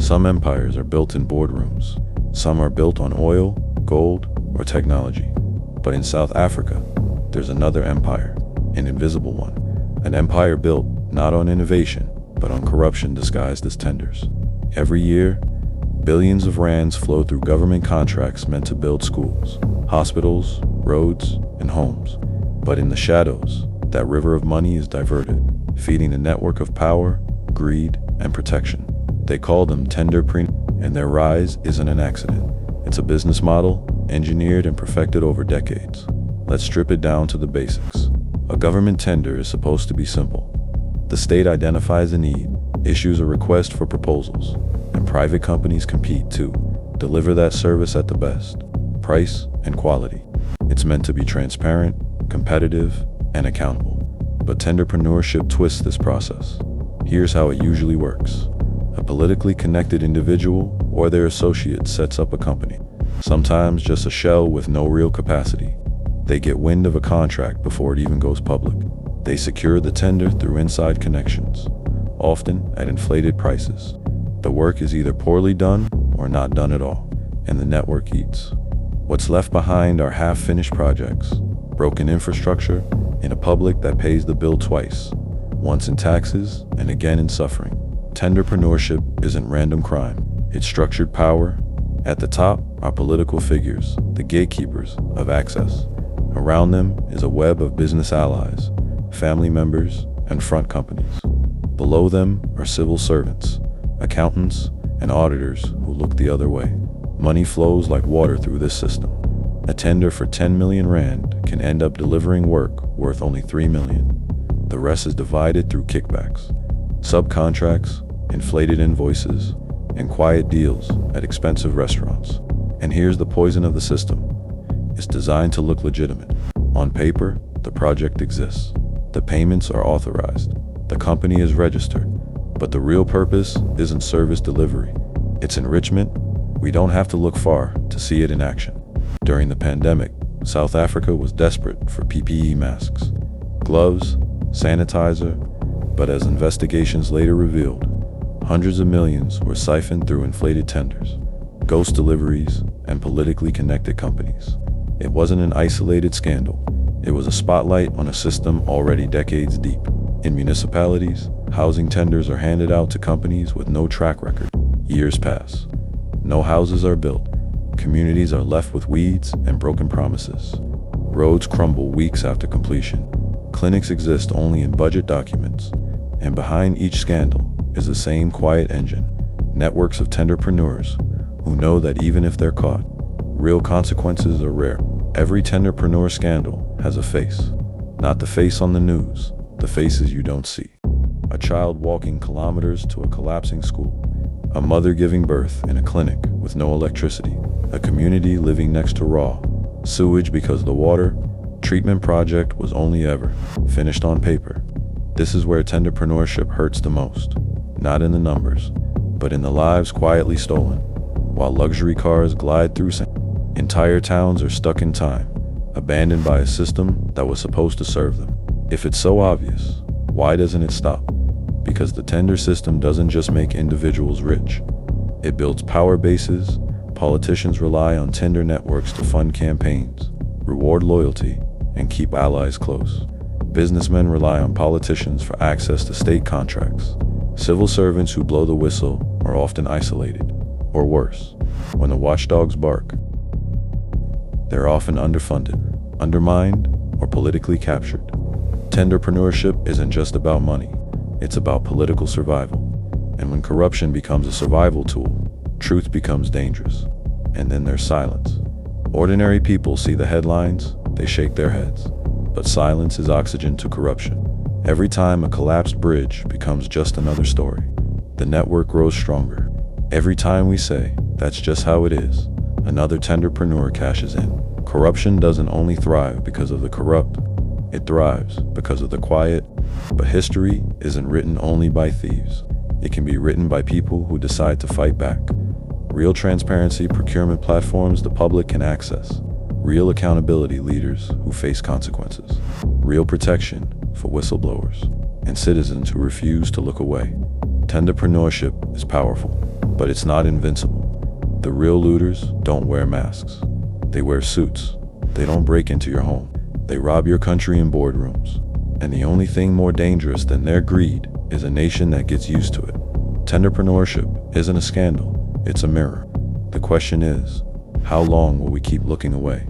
Some empires are built in boardrooms. Some are built on oil, gold, or technology. But in South Africa, there's another empire, an invisible one. An empire built not on innovation, but on corruption disguised as tenders. Every year, billions of rands flow through government contracts meant to build schools, hospitals, roads, and homes. But in the shadows, that river of money is diverted, feeding a network of power, greed, and protection. They call them tenderpreneurs, and their rise isn't an accident. It's a business model, engineered and perfected over decades. Let's strip it down to the basics. A government tender is supposed to be simple. The state identifies a need, issues a request for proposals, and private companies compete to deliver that service at the best price and quality. It's meant to be transparent, competitive, and accountable. But tenderpreneurship twists this process. Here's how it usually works. A politically connected individual or their associate sets up a company, sometimes just a shell with no real capacity. They get wind of a contract before it even goes public. They secure the tender through inside connections, often at inflated prices. The work is either poorly done or not done at all, and the network eats. What's left behind are half-finished projects, broken infrastructure, and a public that pays the bill twice, once in taxes and again in suffering. Tenderpreneurship isn't random crime, it's structured power. At the top are political figures, the gatekeepers of access. Around them is a web of business allies, family members, and front companies. Below them are civil servants, accountants, and auditors who look the other way. Money flows like water through this system. A tender for 10 million rand can end up delivering work worth only 3 million. The rest is divided through kickbacks, subcontracts, inflated invoices, and quiet deals at expensive restaurants. And here's the poison of the system. It's designed to look legitimate. On paper, the project exists. The payments are authorized. The company is registered. But the real purpose isn't service delivery. It's enrichment. We don't have to look far to see it in action. During the pandemic, South Africa was desperate for PPE masks, gloves, sanitizer, but as investigations later revealed, hundreds of millions were siphoned through inflated tenders, ghost deliveries, and politically connected companies. It wasn't an isolated scandal. It was a spotlight on a system already decades deep. In municipalities, housing tenders are handed out to companies with no track record. Years pass. No houses are built. Communities are left with weeds and broken promises. Roads crumble weeks after completion. Clinics exist only in budget documents. And behind each scandal is the same quiet engine. Networks of tenderpreneurs who know that even if they're caught, real consequences are rare. Every tenderpreneur scandal has a face. Not the face on the news, the faces you don't see. A child walking kilometers to a collapsing school. A mother giving birth in a clinic with no electricity. A community living next to raw sewage because the water treatment project was only ever finished on paper. This is where tenderpreneurship hurts the most. Not in the numbers, but in the lives quietly stolen. While luxury cars glide through entire towns are stuck in time, abandoned by a system that was supposed to serve them. If it's so obvious, why doesn't it stop? Because the tender system doesn't just make individuals rich. It builds power bases. Politicians rely on tender networks to fund campaigns, reward loyalty, and keep allies close. Businessmen rely on politicians for access to state contracts. Civil servants who blow the whistle are often isolated, or worse, when the watchdogs bark. They're often underfunded, undermined, or politically captured. Tenderpreneurship isn't just about money, it's about political survival. And when corruption becomes a survival tool, truth becomes dangerous. And then there's silence. Ordinary people see the headlines, they shake their heads. But silence is oxygen to corruption. Every time a collapsed bridge becomes just another story, the network grows stronger. Every time we say, that's just how it is, another tenderpreneur cashes in. Corruption doesn't only thrive because of the corrupt, it thrives because of the quiet. But history isn't written only by thieves. It can be written by people who decide to fight back. Real transparency procurement platforms the public can access. Real accountability leaders who face consequences. Real protection for whistleblowers and citizens who refuse to look away. Tenderpreneurship is powerful, But it's not invincible. The real looters don't wear masks. They wear suits. They don't break into your home. They rob your country in boardrooms. And the only thing more dangerous than their greed is a nation that gets used to it. Tenderpreneurship isn't a scandal, it's a mirror. The question is, how long will we keep looking away?